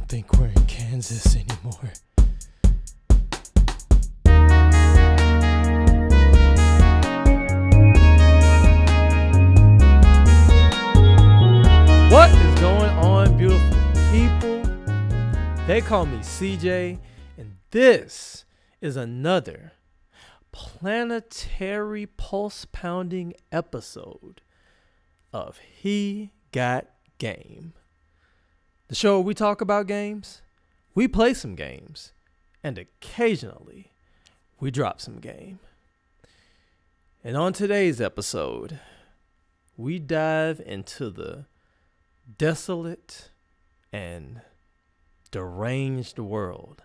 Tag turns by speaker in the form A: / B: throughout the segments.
A: don't think we're in Kansas anymore. What is going on, beautiful people? They call me CJ, and this is another planetary pulse-pounding episode of He Got Game. The show where we talk about games, we play some games, and occasionally we drop some game. And on today's episode, we dive into the desolate and deranged world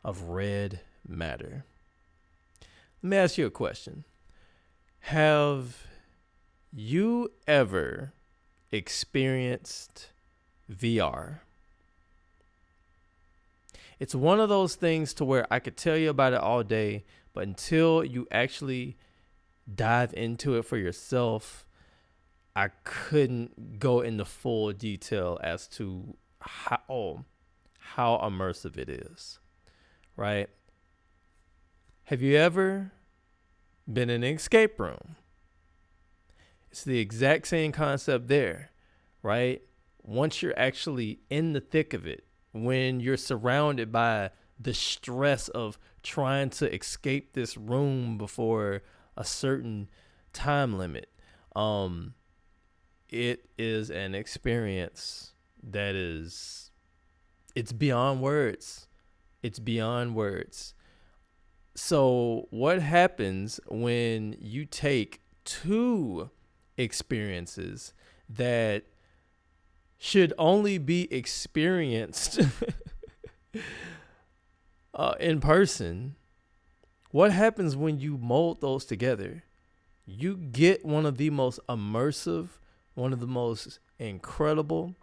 A: of red matter. Let me ask you a question. Have you ever experienced VR? It's one of those things to where I could tell you about it all day, but until you actually dive into it for yourself, I couldn't go into full detail as to how immersive it is, right? Have you ever been in an escape room? It's the exact same concept there, right? Once you're actually in the thick of it, when you're surrounded by the stress of trying to escape this room before a certain time limit, it is an experience that it's beyond words. It's beyond words. So what happens when you take two experiences that should only be experienced in person? What happens when you mold those together? You get one of the most immersive, one of the most incredible,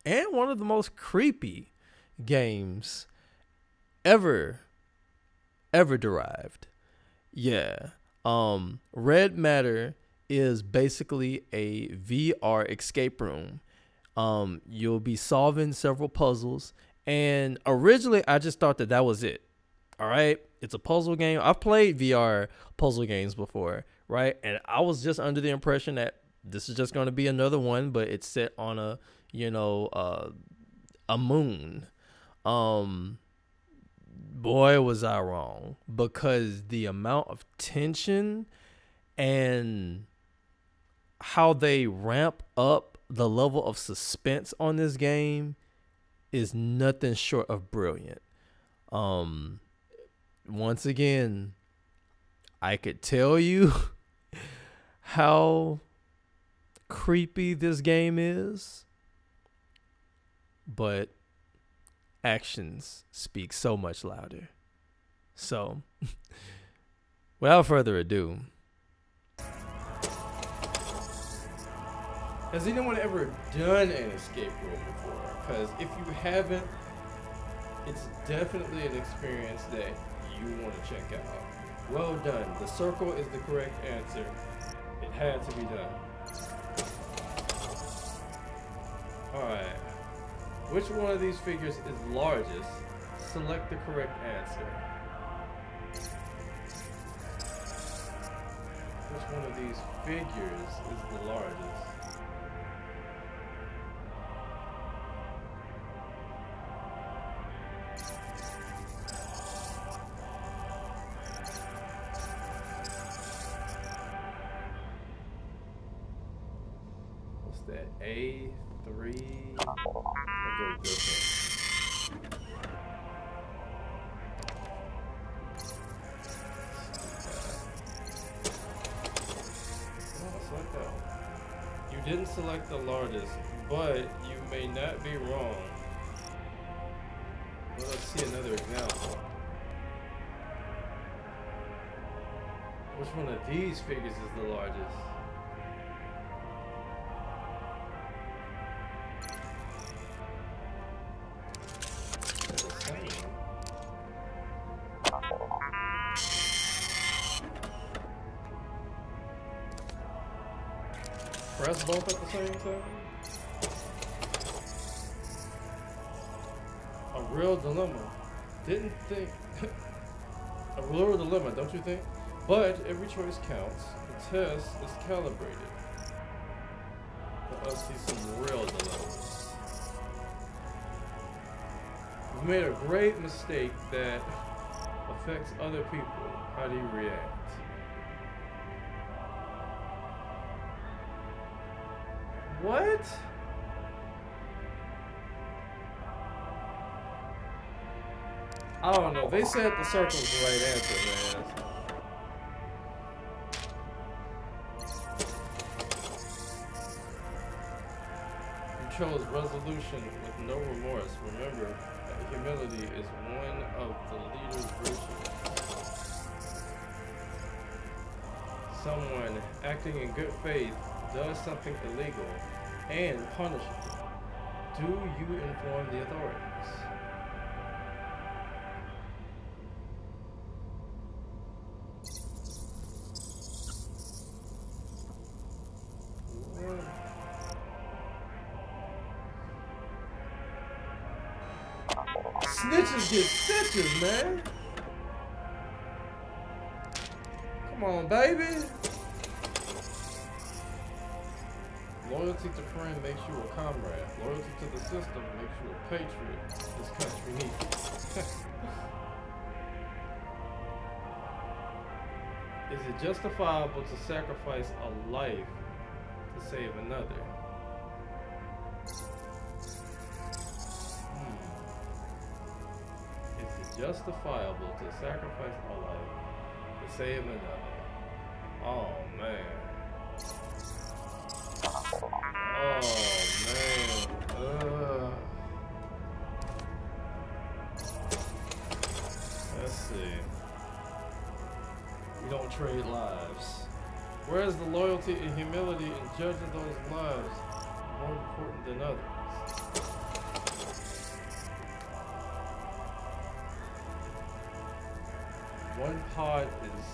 A: and one of the most creepy games ever derived. Yeah. Red Matter is basically a VR escape room. You'll be solving several puzzles, and originally I just thought that was it. All right, it's a puzzle game. I've played VR puzzle games before, right? And I was just under the impression that this is just going to be another one, but it's set on a moon. Boy, was I wrong, because the amount of tension and how they ramp up the level of suspense on this game is nothing short of brilliant. Once again, I could tell you how creepy this game is, but actions speak so much louder. So, without further ado, has anyone ever done an escape room before? Because if you haven't, it's definitely an experience that you want to check out. Well done. The circle is the correct answer. It had to be done. Alright. Which one of these figures is largest? Select the correct answer. Which one of these figures is the largest? What's that? A3? I'll go with this one. Select that one. You didn't select the largest, but you may not be wrong. Well, let's see another example. Which one of these figures is the largest? Press both at the same time? real dilemma. Didn't think a real dilemma, don't you think? But every choice counts. The test is calibrated. Let us see some real dilemmas. You've made a great mistake that affects other people. How do you react? What? I don't know. They said the circle's the right answer, man. You chose resolution with no remorse. Remember that humility is one of the leader's virtues. Someone acting in good faith does something illegal and punishes it. Do you inform the authorities? Snitches get stitches, man. Come on, baby. Loyalty to friend makes you a comrade. Loyalty to the system makes you a patriot. This country needs. Is it justifiable to sacrifice a life to save another? Is it justifiable to sacrifice a life to save another? Oh man. Oh man. Let's see. We don't trade lives. Whereas the loyalty and humility in judging those lives more important than others? One pod is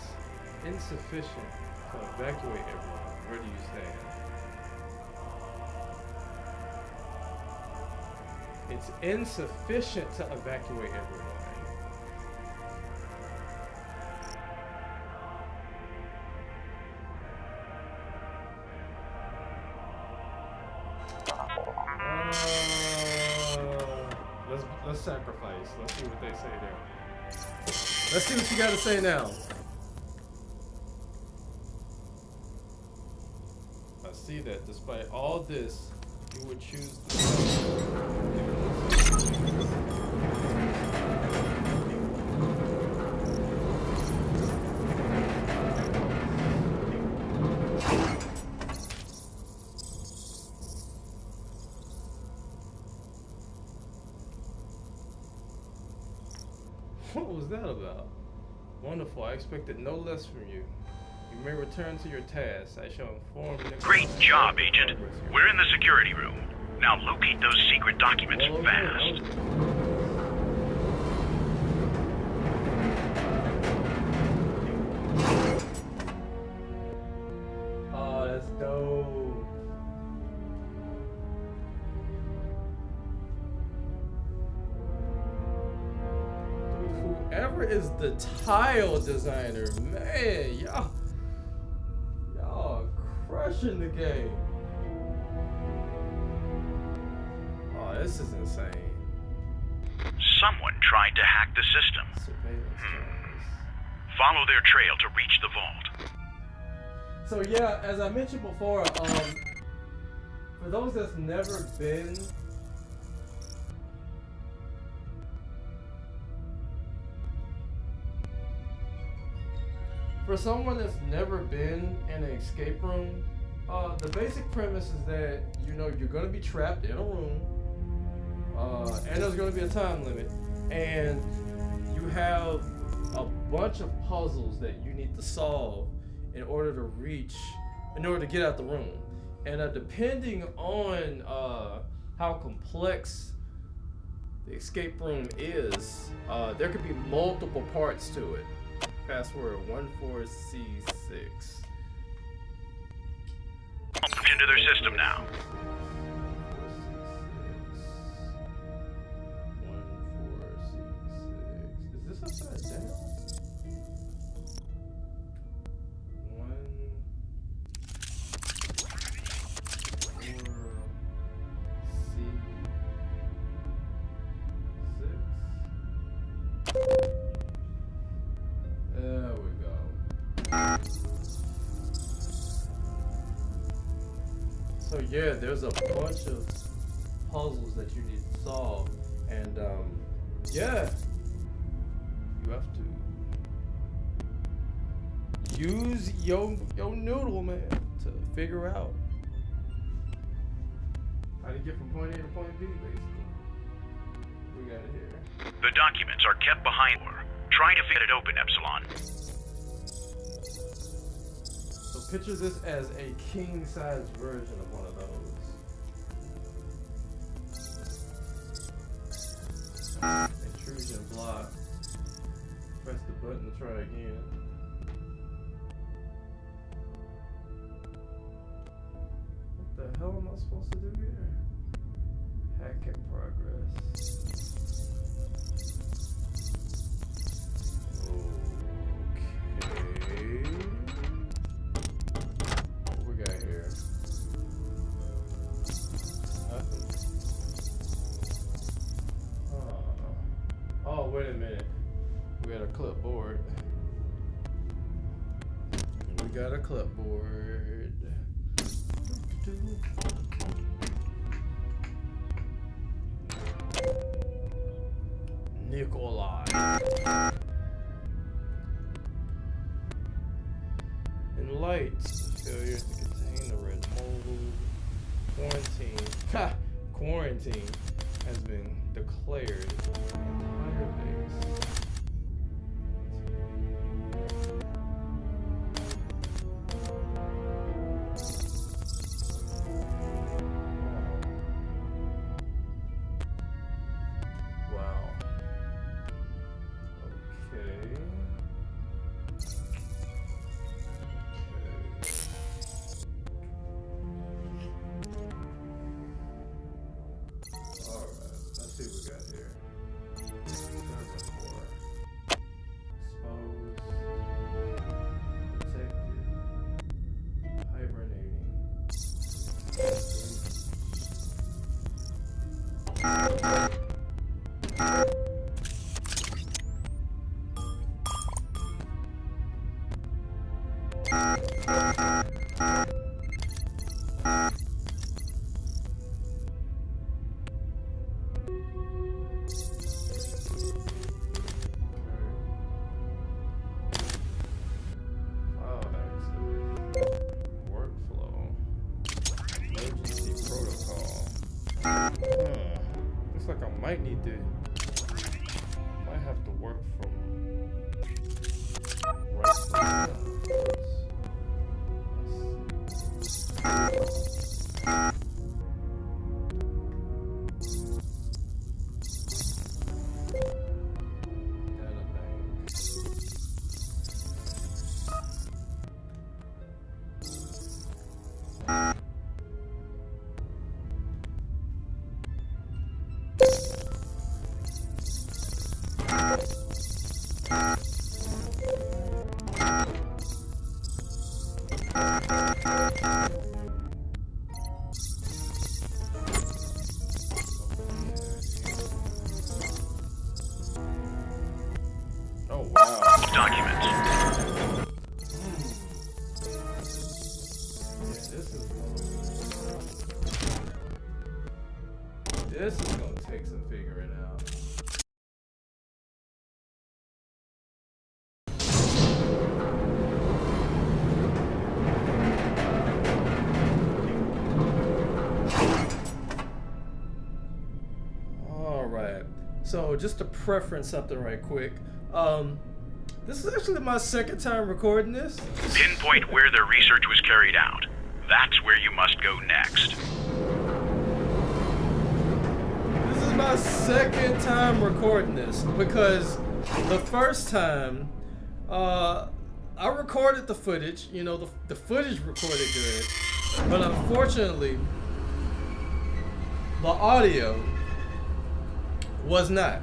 A: insufficient to evacuate everyone. Where do you stand? It's insufficient to evacuate everyone. Let's sacrifice. Let's see what they say there. Let's see what you got to say now. I see that despite all this, you would choose What was that about? Wonderful. I expected no less from you. You may return to your tasks. I shall inform you.
B: Great job, Agent. We're in the security room. Now locate those secret documents fast.
A: Oh, that's dope. Whoever is the tile designer, man, y'all crushing the game. Oh, this is insane.
B: Someone tried to hack the system.
A: Surveillance cameras.
B: Follow their trail to reach the vault.
A: So yeah, as I mentioned before, for those that's never been For someone that's never been in an escape room, the basic premise is that you're going to be trapped in a room, and there's going to be a time limit, and you have a bunch of puzzles that you need to solve in order to get out the room. And depending on how complex the escape room is, there could be multiple parts to it. Password 14C6.
B: Into their system now.
A: So yeah, there's a bunch of puzzles that you need to solve, and yeah, you have to use your noodle, man, to figure out how to get from point A to point B, basically. We got it here.
B: The documents are kept behind door. Try to get it open, Epsilon.
A: So picture this as a king-size version of one of those. Intrusion block. Press the button to try again. What the hell am I supposed to do here? Hack in progress. Okay. What we got here? Nothing. Oh, wait a minute. We got a clipboard. We got a clipboard. Nikolai. In lights, failure to contain the red mold. Quarantine. Ha! Quarantine has been declared. Entire base. Wow. Okay. Alright, let's see what we got here. Reservoir. Exposed. Protected. Hibernating. File exit. Workflow. Emergency protocol. Looks like I might need to. Might have to work from right to left. Data bank. Oh wow.
B: Documents.
A: This is gonna take some figuring out. All right. So just to preference something right quick. This is actually my second time recording this.
B: Pinpoint where the research was carried out. That's where you must go next.
A: This is my second time recording this because the first time I recorded the footage. You know, the footage recorded good, but unfortunately the audio was not.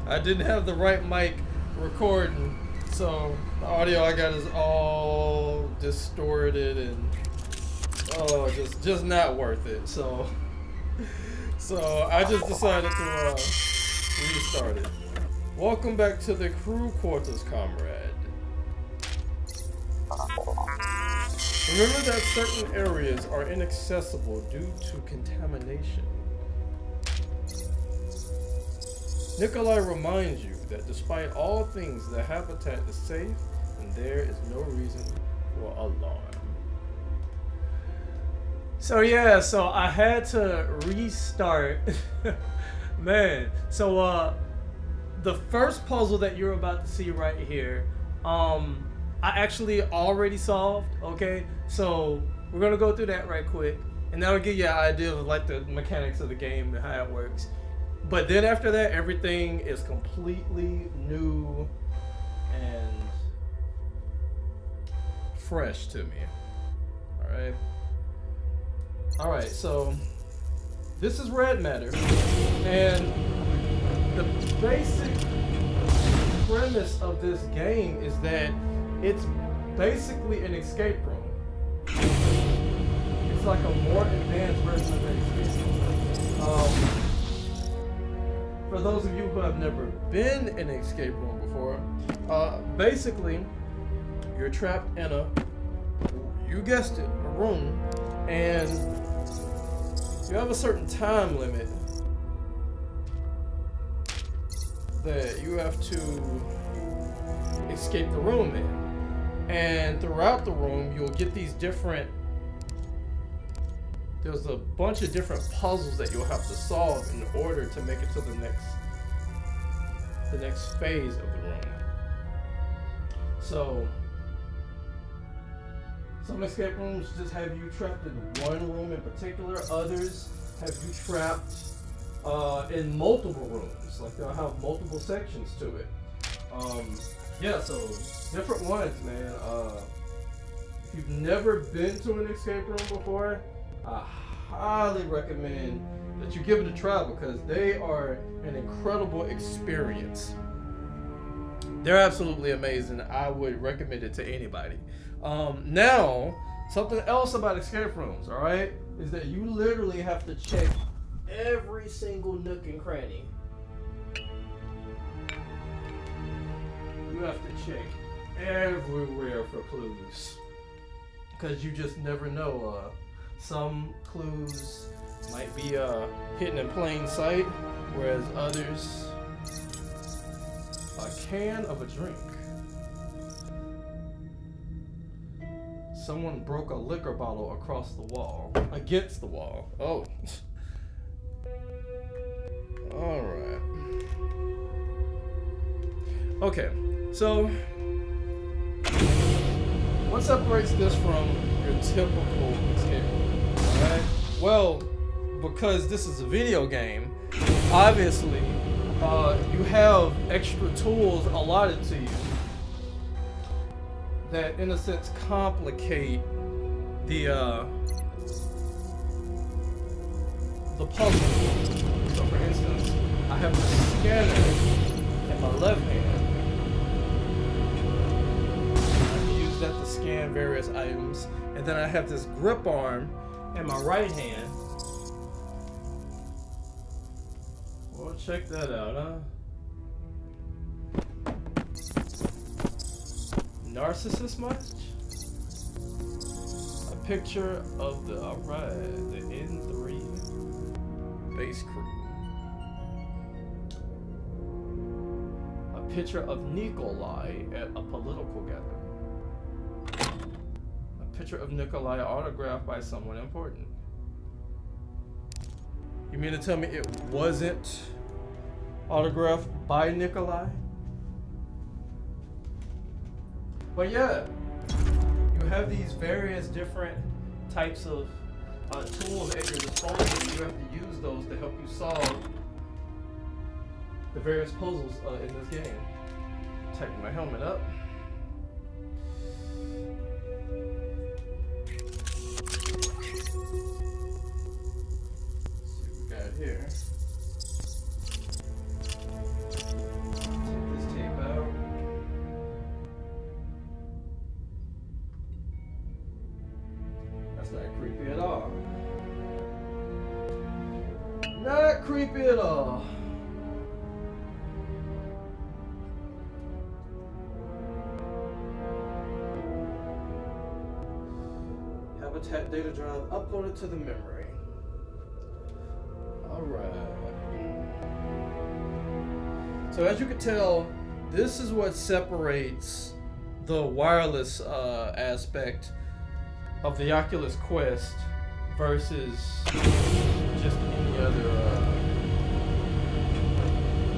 A: I didn't have the right mic recording, so the audio I got is all distorted and just not worth it. So I just decided to restart it. Welcome back to the crew quarters, comrade. Remember that certain areas are inaccessible due to contamination. Nikolai reminds you that despite all things, the habitat is safe and there is no reason for alarm. So yeah, so I had to restart. Man, so the first puzzle that you're about to see right here, I actually already solved, okay? So we're gonna go through that right quick, and that'll give you an idea of like the mechanics of the game and how it works. But then after that, everything is completely new and fresh to me. Alright. Alright, so this is red matter, and the basic premise of this game is that it's basically an escape room. It's like a more advanced version of an escape room. For those of you who have never been in an escape room before, basically you're trapped in a, you guessed it, a room, and you have a certain time limit that you have to escape the room in. And throughout the room, you'll get these different, there's a bunch of different puzzles that you'll have to solve in order to make it to the next phase of the room. So some escape rooms just have you trapped in one room in particular. Others have you trapped in multiple rooms. Like they'll have multiple sections to it. Yeah, so different ones, man. If you've never been to an escape room before, I highly recommend that you give it a try because they are an incredible experience. They're absolutely amazing. I would recommend it to anybody. Now, something else about escape rooms, all right, is that you literally have to check every single nook and cranny. You have to check everywhere for clues because you just never know. Some clues might be hidden in plain sight, whereas others, a can of a drink. Someone broke a liquor bottle across the wall, against the wall. Oh. All right. Okay, so what separates this from your typical escape room? Alright? Well, because this is a video game, obviously, you have extra tools allotted to you that, in a sense, complicate the puzzle. So, for instance, I have the scanner in my left hand. That to scan various items, and then I have this grip arm in my right hand. Well, check that out, huh? Narcissist much? A picture of the the N3 base crew. A picture of Nikolai at a political gathering. Picture of Nikolai autographed by someone important. You mean to tell me it wasn't autographed by Nikolai? But yeah, you have these various different types of tools at your disposal. You have to use those to help you solve the various puzzles in this game. Tighten my helmet up. Here. Take this tape out. That's not creepy at all. Not creepy at all. Tap data drive uploaded to the memory. Alright. So as you can tell, this is what separates the wireless aspect of the Oculus Quest versus just any other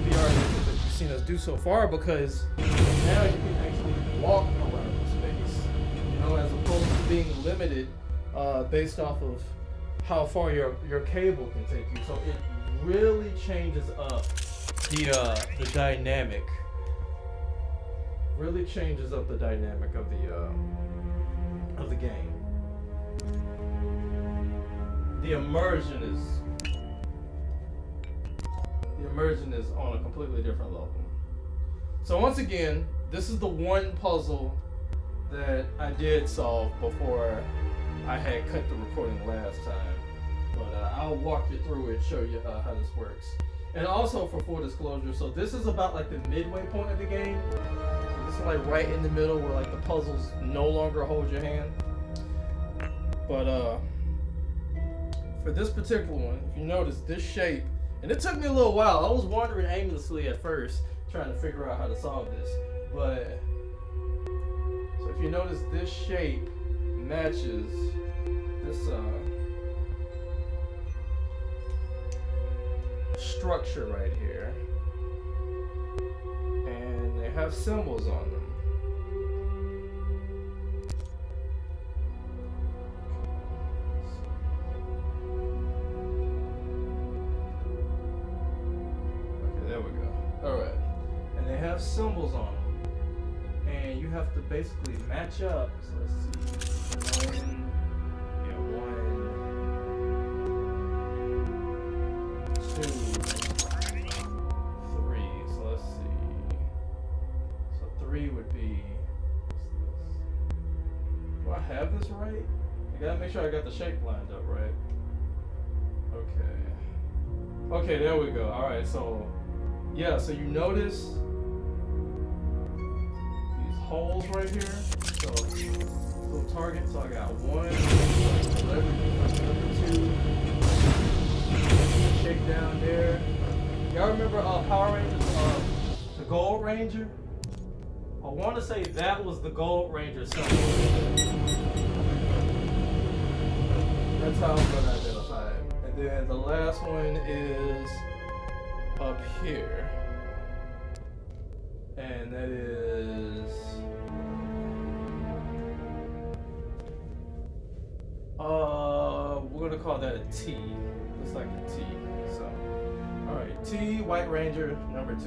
A: VR that you've seen us do so far, because now you can actually walk around the space, you know, as opposed to being limited based off of how far your cable can take you. So it really changes up the dynamic. Really changes up the dynamic of the game. The immersion is on a completely different level. So once again, this is the one puzzle that I did solve before I had cut the recording last time. But I'll walk you through it, show you how this works. And also, for full disclosure, so this is about like the midway point of the game. So this is like right in the middle where like the puzzles no longer hold your hand. But for this particular one, if you notice this shape, and it took me a little while. I was wandering aimlessly at first, trying to figure out how to solve this. But so if you notice, this shape matches this structure right here, and they have symbols on them. Okay, there we go. All right, and they have symbols on them, and you have to basically match up. So let's see, one, yeah, 1, 2, 3. So let's see. So 3 would be, what's this? Do I have this right? I gotta make sure I got the shape lined up right. Okay. Okay, there we go. Alright, so yeah, so you notice these holes right here. So little target. So I got 1, 2, shake down there. Y'all remember Power Rangers, the Gold Ranger? I want to say that was the Gold Ranger somewhere. That's how I'm going to identify it. And then the last one is up here. And that is... we're going to call that a T. Looks like a T. So, alright. T, White Ranger, number 2.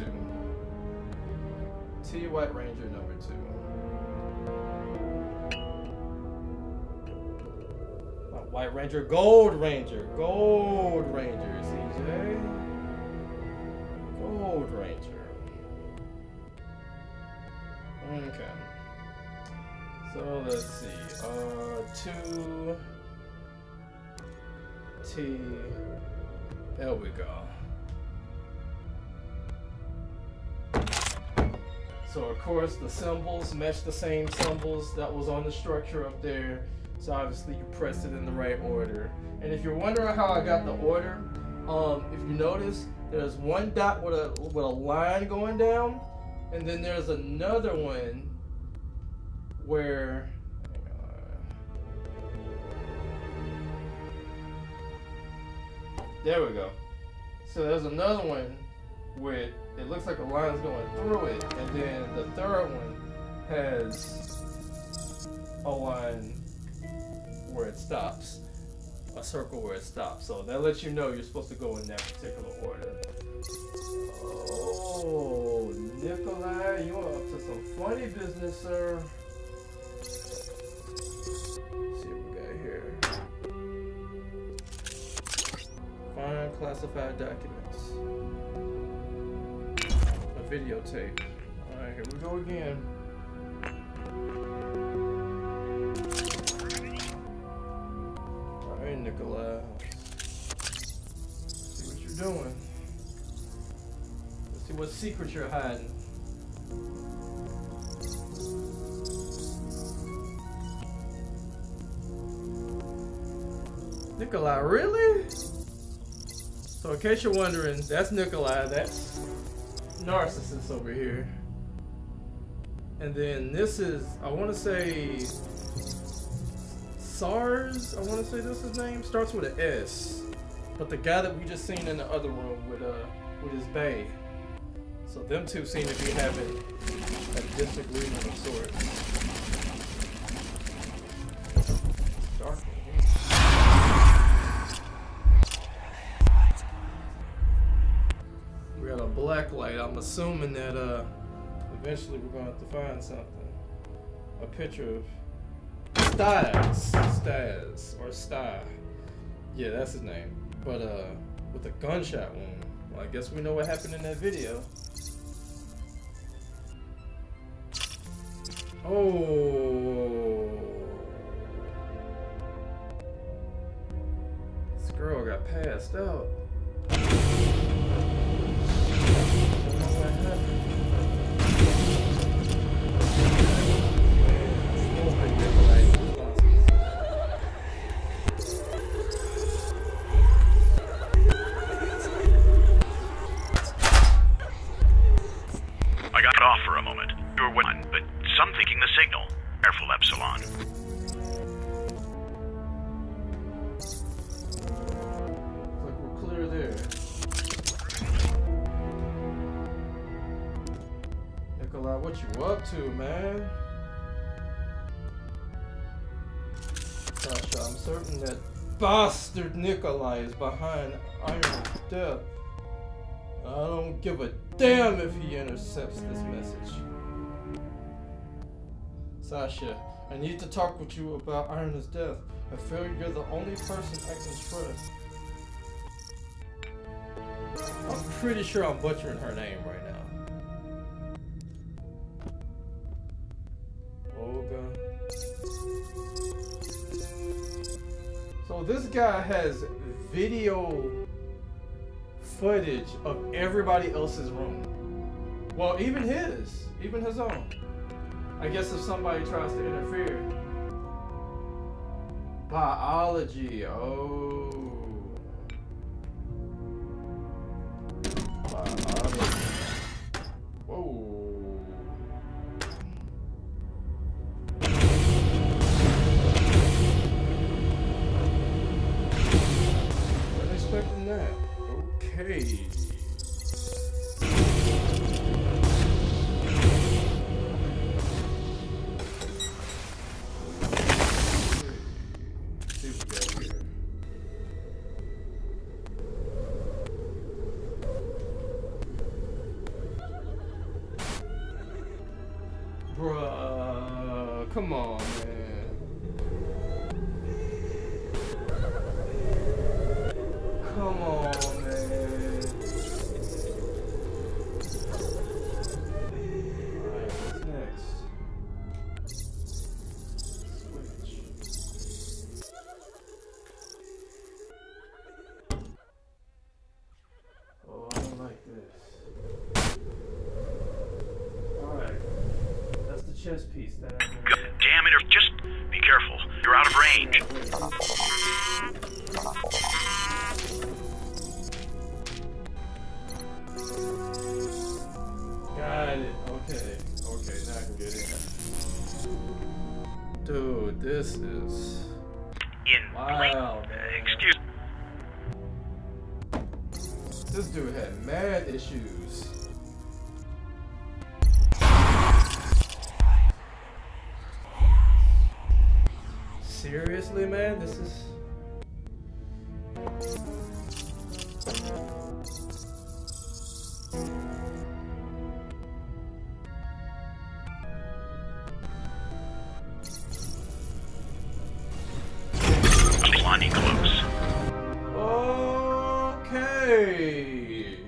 A: T, White Ranger, number 2. White Ranger, Gold Ranger, Gold Ranger, CJ, Gold Ranger. Okay. So let's see. 2 T. There we go. So of course the symbols match the same symbols that was on the structure up there. So obviously you pressed it in the right order. And if you're wondering how I got the order, if you notice, there's one dot with a line going down, and then there's another one where there we go. So there's another one with it looks like a line's going through it, and then the third one has a line where it stops, a circle where it stops. So that lets you know you're supposed to go in that particular order. Oh, Nikolai, you are up to some funny business, sir. Let's see what we got here. Find classified documents. A videotape. Alright, here we go again. Alright, Nikolai. See what you're doing. Let's see what secrets you're hiding. Nikolai, really? So in case you're wondering, that's Nikolai, that's Narcissus over here. And then this is, I want to say, SARS, I want to say this is his name, starts with an S. But the guy that we just seen in the other room with his bae. So them two seem to be having a disagreement of sorts. Dark in here. We got a black light. I'm assuming that eventually we're gonna have to find something. A picture of Stas or Sty. Yeah, that's his name. But with a gunshot wound. Well, I guess we know what happened in that video. Oh, this girl got passed out. I don't know what happened.
B: I got cut off for a moment. You were one, but some thinking the signal. Careful, Epsilon.
A: Looks like we're clear there. Nikolai, what you up to, man? Gosh, I'm certain that bastard Nikolai is behind Iron's death. I don't give a damn if he intercepts this message. Sasha, I need to talk with you about Iron's death. I feel you're the only person I can trust. I'm pretty sure I'm butchering her name right now. Olga. So this guy has video footage of everybody else's room. Well, even his own. I guess if somebody tries to interfere. Biology, oh. Biology. Whoa. Wasn't expecting that. Okay. Bruh, come on, man. Come on, man. Alright, what's next? Switch. Oh, I don't like this. Alright. That's the chess piece that I
B: Damn it, or just be careful. You're out of range.
A: Got it. Okay. Okay, now I can get in. Dude, this is... Wow, man.
B: Excuse.
A: This dude had mad issues. Seriously, man? This is...
B: Plenty close.
A: Okay.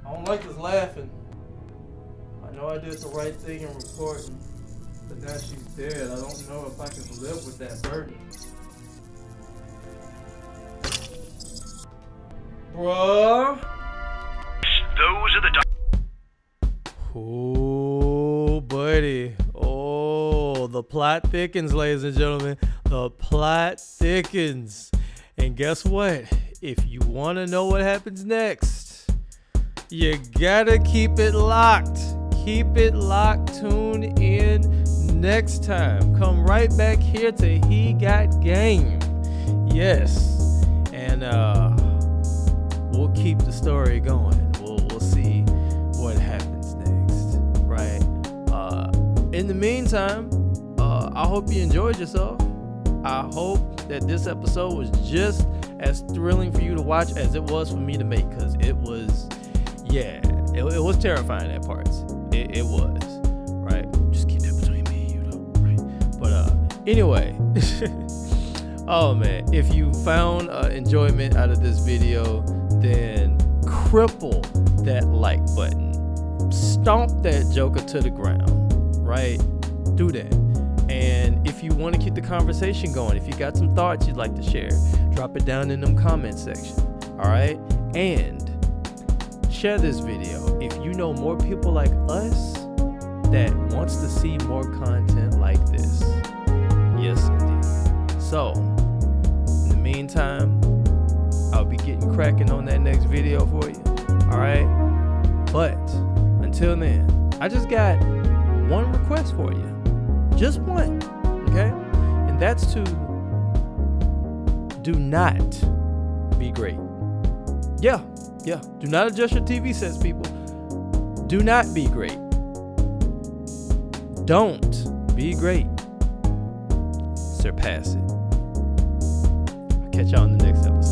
A: I don't like this laughing. I know I did the right thing in reporting, but now she's dead. I don't know if I can live with that burden. Bruh.
B: Those are the
A: Oh, buddy. Oh, the plot thickens, ladies and gentlemen. The plot thickens. And guess what? If you want to know what happens next, you gotta keep it locked. Keep it locked. Tune in next time. Come right back here to He Got Game. Yes. And we'll keep the story going. We'll see what happens next. Right? In the meantime, I hope you enjoyed yourself. I hope that this episode was just as thrilling for you to watch as it was for me to make, because it was, it was terrifying at parts. It was, right? Just keep that between me and you, though, right? But anyway, oh man, if you found enjoyment out of this video, then cripple that like button, stomp that joker to the ground, right? Do that. And if you want to keep the conversation going, if you got some thoughts you'd like to share, drop it down in them comment section. All right. And share this video if you know more people like us that wants to see more content like this. Yes, indeed. So in the meantime, I'll be getting cracking on that next video for you. All right. But until then, I just got one request for you. Just one, okay? And that's to do not be great. Yeah. Do not adjust your TV sets, people. Do not be great. Don't be great. Surpass it. I'll catch y'all in the next episode.